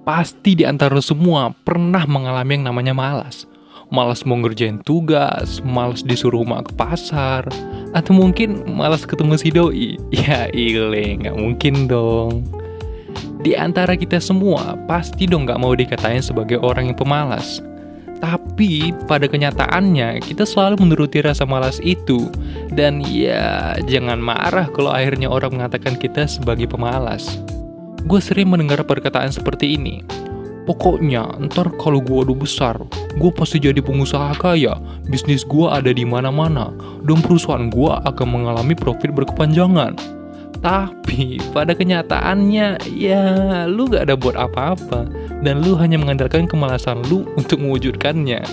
Pasti di antara lo semua pernah mengalami yang namanya malas. Malas mau ngerjain tugas, malas disuruh mak ke pasar, atau mungkin malas ketemu si doi. Ya ile, nggak mungkin dong. Di antara kita semua, pasti dong nggak mau dikatain sebagai orang yang pemalas. Tapi pada kenyataannya, kita selalu menuruti rasa malas itu. Dan ya, jangan marah kalau akhirnya orang mengatakan kita sebagai pemalas. Gue sering mendengar perkataan seperti ini. Pokoknya, ntar kalau gue udah besar, gue pasti jadi pengusaha kaya. Bisnis gue ada di mana-mana, dan perusahaan gue akan mengalami profit berkepanjangan. Tapi pada kenyataannya, ya lu gak ada buat apa-apa. Dan lu hanya mengandalkan kemalasan lu untuk mewujudkannya.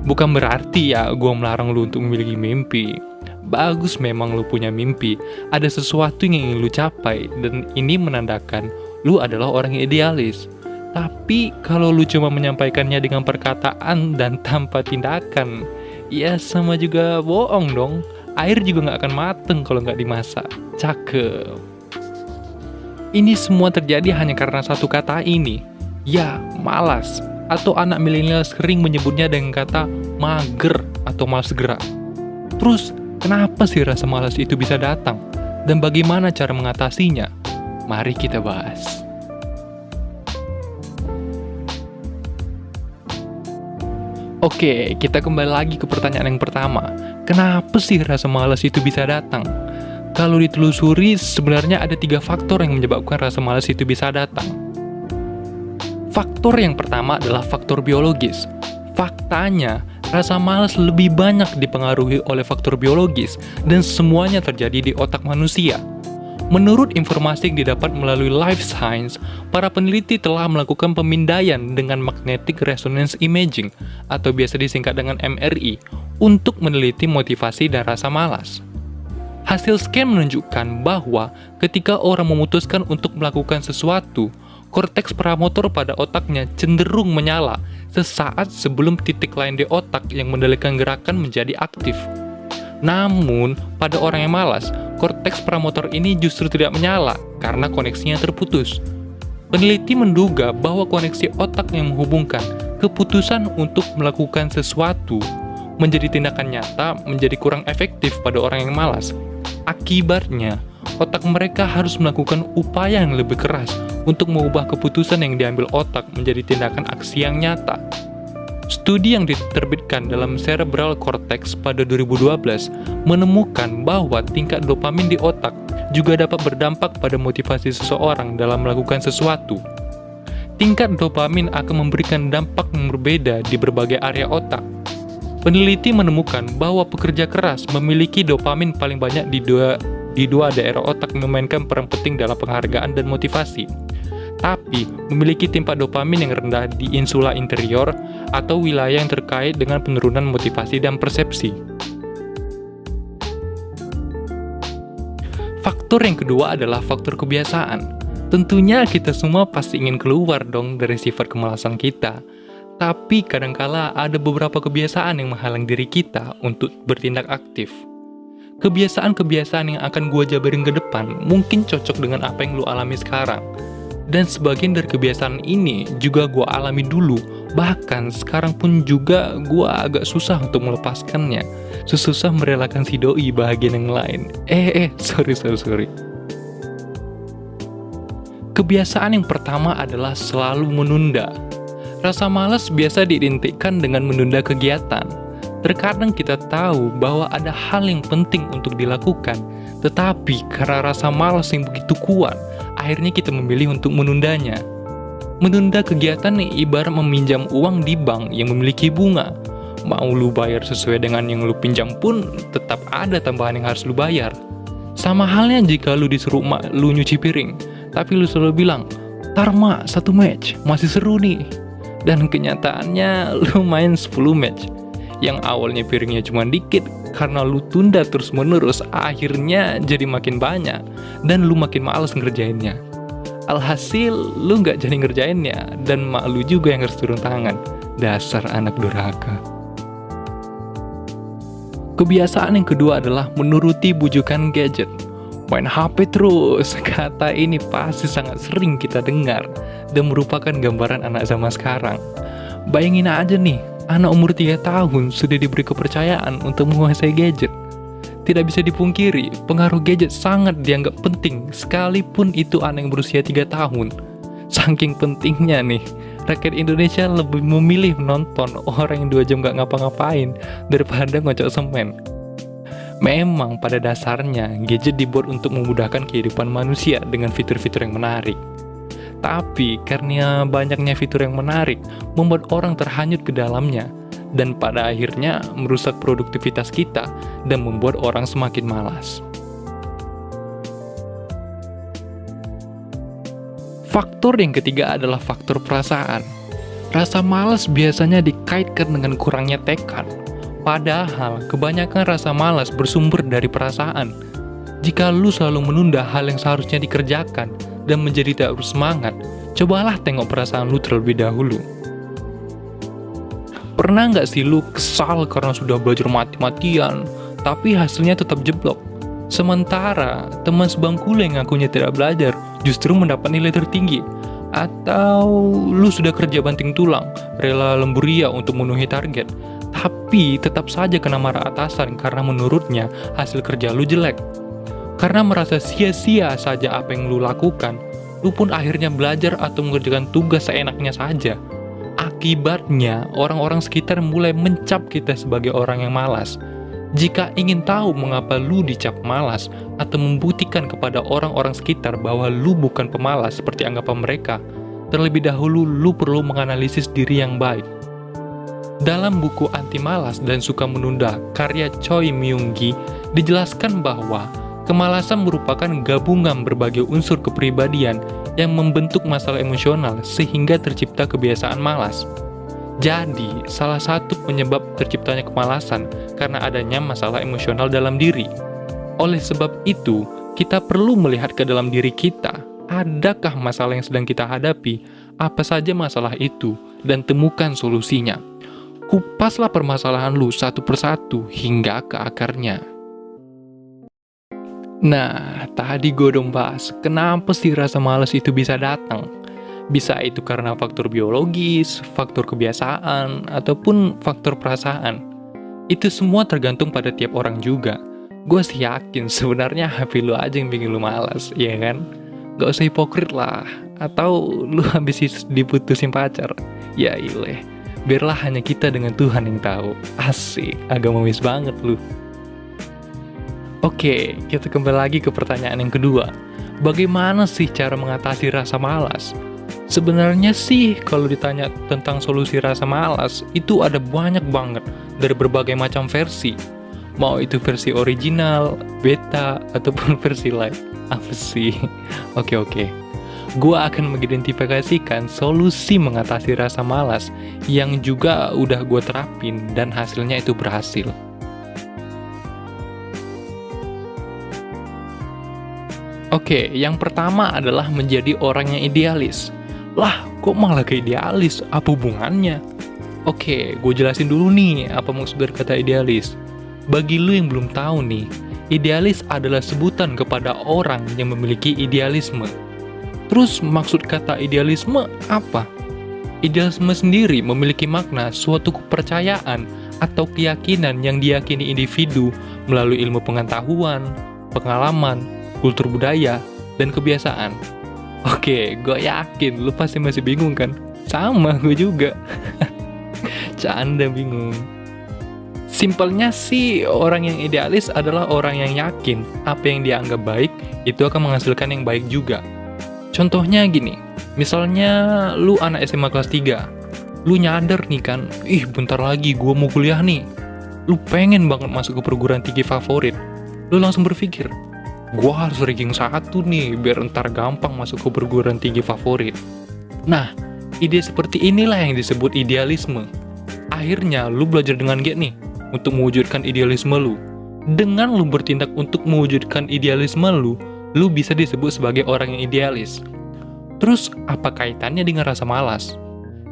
Bukan berarti ya gue melarang lu untuk memiliki mimpi. Bagus memang lu punya mimpi. Ada sesuatu yang ingin lu capai. Dan ini menandakan lu adalah orang yang idealis. Tapi kalau lu cuma menyampaikannya dengan perkataan dan tanpa tindakan, ya sama juga bohong dong. Air juga gak akan mateng kalau gak dimasak. Cakep. Ini semua terjadi hanya karena satu kata ini. Ya, malas. Atau anak milenial sering menyebutnya dengan kata mager atau malas gerak. Terus, kenapa sih rasa malas itu bisa datang? Dan bagaimana cara mengatasinya? Mari kita bahas. Oke, kita kembali lagi ke pertanyaan yang pertama. Kenapa sih rasa malas itu bisa datang? Kalau ditelusuri, sebenarnya ada 3 faktor yang menyebabkan rasa malas itu bisa datang. Faktor yang pertama adalah faktor biologis. Faktanya, rasa malas lebih banyak dipengaruhi oleh faktor biologis dan semuanya terjadi di otak manusia. Menurut informasi yang didapat melalui Life Science, para peneliti telah melakukan pemindaian dengan Magnetic Resonance Imaging atau biasa disingkat dengan MRI untuk meneliti motivasi dan rasa malas. Hasil scan menunjukkan bahwa ketika orang memutuskan untuk melakukan sesuatu, korteks paramotor pada otaknya cenderung menyala sesaat sebelum titik lain di otak yang mengendalikan gerakan menjadi aktif. Namun, pada orang yang malas, korteks paramotor ini justru tidak menyala karena koneksinya terputus. Peneliti menduga bahwa koneksi otak yang menghubungkan keputusan untuk melakukan sesuatu menjadi tindakan nyata menjadi kurang efektif pada orang yang malas. Akibatnya, otak mereka harus melakukan upaya yang lebih keras untuk mengubah keputusan yang diambil otak menjadi tindakan aksi yang nyata. Studi yang diterbitkan dalam Cerebral Cortex pada 2012 menemukan bahwa tingkat dopamin di otak juga dapat berdampak pada motivasi seseorang dalam melakukan sesuatu. Tingkat dopamin akan memberikan dampak yang berbeda di berbagai area otak. Peneliti menemukan bahwa pekerja keras memiliki dopamin paling banyak di dua daerah otak yang memainkan peran penting dalam penghargaan dan motivasi. Tapi memiliki tingkat dopamin yang rendah di insula interior atau wilayah yang terkait dengan penurunan motivasi dan persepsi. Faktor yang kedua adalah faktor kebiasaan. Tentunya kita semua pasti ingin keluar dong dari sifat kemalasan kita. Tapi kadangkala ada beberapa kebiasaan yang menghalang diri kita untuk bertindak aktif. Kebiasaan-kebiasaan yang akan gue jabarin ke depan mungkin cocok dengan apa yang lu alami sekarang. Dan sebagian dari kebiasaan ini juga gue alami dulu. Bahkan sekarang pun juga gue agak susah untuk melepaskannya. Sesusah merelakan si doi bahagian yang lain. Sorry. Kebiasaan yang pertama adalah selalu menunda. Rasa malas biasa diidentikan dengan menunda kegiatan. Terkadang kita tahu bahwa ada hal yang penting untuk dilakukan, tetapi karena rasa malas yang begitu kuat, akhirnya kita memilih untuk menundanya. Menunda kegiatan ibarat meminjam uang di bank yang memiliki bunga. Mau lu bayar sesuai dengan yang lu pinjam pun, tetap ada tambahan yang harus lu bayar. Sama halnya jika lu disuruh mak lu nyuci piring, tapi lu selalu bilang, "Tar mak, 1 match, masih seru nih." Dan kenyataannya lu main 10 match. Yang awalnya piringnya cuma dikit, karena lu tunda terus-menerus, akhirnya jadi makin banyak, dan lu makin males ngerjainnya. Alhasil, lu nggak jadi ngerjainnya, dan mak lu juga yang harus turun tangan. Dasar anak durhaka. Kebiasaan yang kedua adalah menuruti bujukan gadget. Main HP terus, kata ini pasti sangat sering kita dengar dan merupakan gambaran anak zaman sekarang. Bayangin aja nih, anak umur 3 tahun sudah diberi kepercayaan untuk menguasai gadget. Tidak bisa dipungkiri, pengaruh gadget sangat dianggap penting sekalipun itu anak yang berusia 3 tahun. Saking pentingnya nih, rakyat Indonesia lebih memilih nonton orang yang 2 jam gak ngapa-ngapain daripada ngocok semen. Memang pada dasarnya gadget dibuat untuk memudahkan kehidupan manusia dengan fitur-fitur yang menarik. Tapi karena banyaknya fitur yang menarik, membuat orang terhanyut ke dalamnya dan pada akhirnya merusak produktivitas kita dan membuat orang semakin malas. Faktor yang ketiga adalah faktor perasaan. Rasa malas biasanya dikaitkan dengan kurangnya tekad. Padahal, kebanyakan rasa malas bersumber dari perasaan. Jika lu selalu menunda hal yang seharusnya dikerjakan dan menjadi tak bersemangat, cobalah tengok perasaan lu terlebih dahulu. Pernah nggak sih lu kesal karena sudah belajar mati-matian, tapi hasilnya tetap jeblok? Sementara, teman sebangku lu yang ngakunya tidak belajar, justru mendapat nilai tertinggi. Atau lu sudah kerja banting tulang, rela lemburia untuk memenuhi target, tapi tetap saja kena marah atasan karena menurutnya hasil kerja lu jelek. Karena merasa sia-sia saja apa yang lu lakukan, lu pun akhirnya belajar atau mengerjakan tugas seenaknya saja. Akibatnya, orang-orang sekitar mulai mencap kita sebagai orang yang malas. Jika ingin tahu mengapa lu dicap malas atau membuktikan kepada orang-orang sekitar bahwa lu bukan pemalas seperti anggapan mereka, terlebih dahulu lu perlu menganalisis diri yang baik. Dalam buku Anti Malas dan Suka Menunda, karya Choi Myung-gi, dijelaskan bahwa kemalasan merupakan gabungan berbagai unsur kepribadian yang membentuk masalah emosional sehingga tercipta kebiasaan malas. Jadi, salah satu penyebab terciptanya kemalasan karena adanya masalah emosional dalam diri. Oleh sebab itu, kita perlu melihat ke dalam diri kita. Adakah masalah yang sedang kita hadapi? Apa saja masalah itu? Dan temukan solusinya. Kupaslah permasalahan lu satu persatu hingga ke akarnya. Nah, tadi gue udah bahas, kenapa sih rasa malas itu bisa datang? Bisa itu karena faktor biologis, faktor kebiasaan, ataupun faktor perasaan. Itu semua tergantung pada tiap orang juga. Gue sih yakin sebenarnya HP lu aja yang bikin lu malas, ya kan? Gak usah hipokrit lah. Atau lu habis diputusin pacar. Ya ileh, biarlah hanya kita dengan Tuhan yang tahu. Asik, agamis banget lu. Oke, kita kembali lagi ke pertanyaan yang kedua. Bagaimana sih cara mengatasi rasa malas? Sebenarnya sih kalau ditanya tentang solusi rasa malas, itu ada banyak banget dari berbagai macam versi. Mau itu versi original, beta, ataupun versi light. Apa sih? Oke. Gua akan mengidentifikasikan solusi mengatasi rasa malas yang juga udah gue terapin dan hasilnya itu berhasil. Oke, yang pertama adalah menjadi orang yang idealis. Lah, kok malah ke idealis? Apa hubungannya? Oke, gue jelasin dulu nih apa maksud dari kata idealis. Bagi lu yang belum tahu nih, idealis adalah sebutan kepada orang yang memiliki idealisme. Terus maksud kata idealisme apa? Idealisme sendiri memiliki makna suatu kepercayaan atau keyakinan yang diyakini individu melalui ilmu pengetahuan, pengalaman, kultur budaya, dan kebiasaan. Oke, gue yakin lu pasti masih bingung kan? Sama, gue juga. Canda bingung. Simpelnya sih, orang yang idealis adalah orang yang yakin apa yang dia anggap baik, itu akan menghasilkan yang baik juga. Contohnya gini, misalnya lu anak SMA kelas 3, lu nyadar nih kan, bentar lagi gue mau kuliah nih. Lu pengen banget masuk ke perguruan tinggi favorit. Lu langsung berpikir, gue harus ranking 1 nih, biar ntar gampang masuk ke perguruan tinggi favorit. Nah, ide seperti inilah yang disebut idealisme. Akhirnya, lu belajar dengan giat nih, untuk mewujudkan idealisme lu. Dengan lu bertindak untuk mewujudkan idealisme lu bisa disebut sebagai orang yang idealis. Terus, apa kaitannya dengan rasa malas?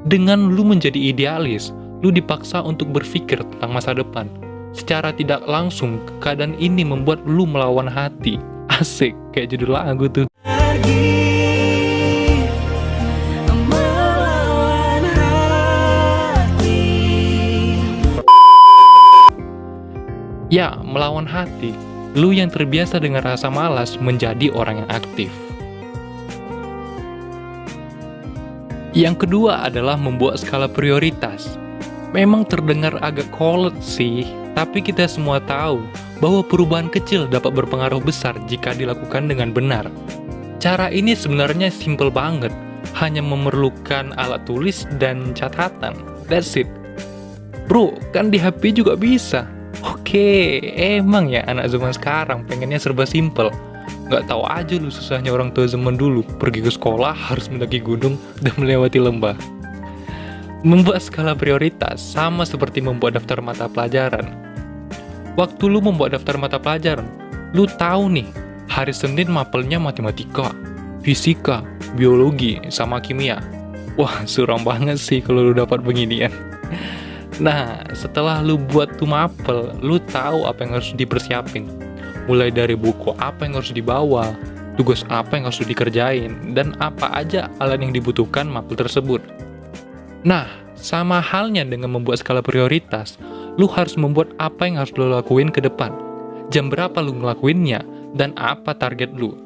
Dengan lu menjadi idealis, lu dipaksa untuk berpikir tentang masa depan. Secara tidak langsung, keadaan ini membuat lu melawan hati. Asik, kayak judul lagu tuh. Ya, melawan hati. Lu yang terbiasa dengan rasa malas menjadi orang yang aktif. Yang kedua adalah membuat skala prioritas. Memang terdengar agak kolot sih, tapi kita semua tahu bahwa perubahan kecil dapat berpengaruh besar jika dilakukan dengan benar. Cara ini sebenarnya simple banget, hanya memerlukan alat tulis dan catatan. That's it. Bro, kan di HP juga bisa. Oke, emang ya anak zaman sekarang pengennya serba simple. Nggak tahu aja lu susahnya orang tua zaman dulu, pergi ke sekolah harus mendaki gunung dan melewati lembah. Membuat skala prioritas sama seperti membuat daftar mata pelajaran. Waktu lu membuat daftar mata pelajaran, lu tahu nih, hari Senin mapelnya matematika, fisika, biologi, sama kimia. Wah, suram banget sih kalau lu dapat beginian. Nah, setelah lu buat tuh mapel, lu tahu apa yang harus dipersiapin. Mulai dari buku apa yang harus dibawa, tugas apa yang harus dikerjain, dan apa aja alat yang dibutuhkan mapel tersebut. Nah, sama halnya dengan membuat skala prioritas, lu harus membuat apa yang harus lu lakuin ke depan. Jam berapa lu ngelakuinnya, dan apa target lu.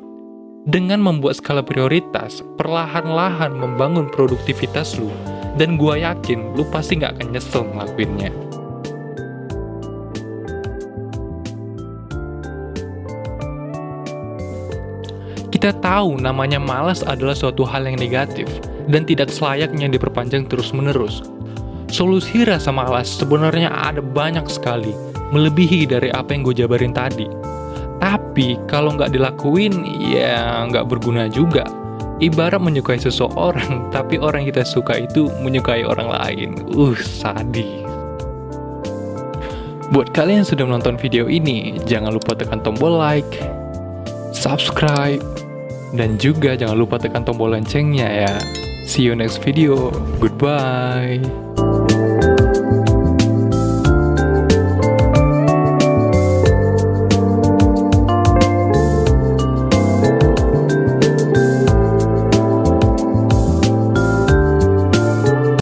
Dengan membuat skala prioritas, perlahan-lahan membangun produktivitas lu, dan gua yakin lu pasti nggak akan nyesel ngelakuinnya. Kita tahu namanya malas adalah suatu hal yang negatif dan tidak selayaknya diperpanjang terus-menerus. Solusi rasa malas sebenarnya ada banyak sekali, melebihi dari apa yang gue jabarin tadi. Tapi kalau nggak dilakuin, ya nggak berguna juga. Ibarat menyukai seseorang, tapi orang yang kita suka itu menyukai orang lain. Sadis. Buat kalian yang sudah menonton video ini, jangan lupa tekan tombol like, subscribe, dan juga jangan lupa tekan tombol loncengnya ya. See you next video. Goodbye.